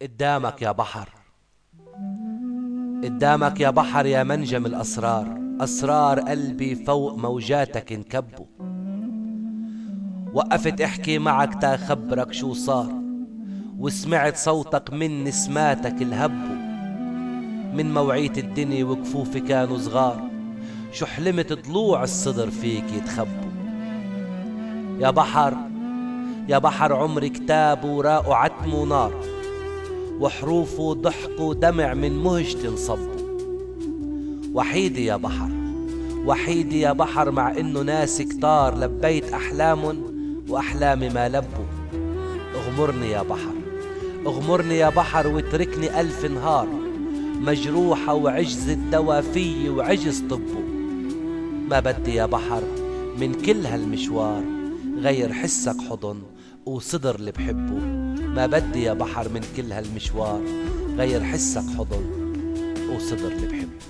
قدامك يا بحر، قدامك يا بحر يا منجم الأسرار، أسرار قلبي فوق موجاتك انكبوا. وقفت احكي معك تا خبرك شو صار، وسمعت صوتك من نسماتك الهبوا. من موعية الدنيا وكفوفي كانوا صغار، شو حلمت ضلوع الصدر فيك يتخبوا. يا بحر، يا بحر عمري كتاب وراءه عتم ونار، وحروفه ضحك ودمع من مهجة انصبوا. وحيدي يا بحر، وحيدي يا بحر مع انه ناس كتار، لبيت احلام واحلامي ما لبوا. اغمرني يا بحر، اغمرني يا بحر واتركني الف نهار، مجروحة وعجز الدوا فيي وعجز طبه. ما بدي يا بحر من كل هالمشوار غير حسك حضن وصدر اللي بحبه. ما بدي يا بحر من كل هالمشوار غير حسك حضن وصدر اللي بحبه.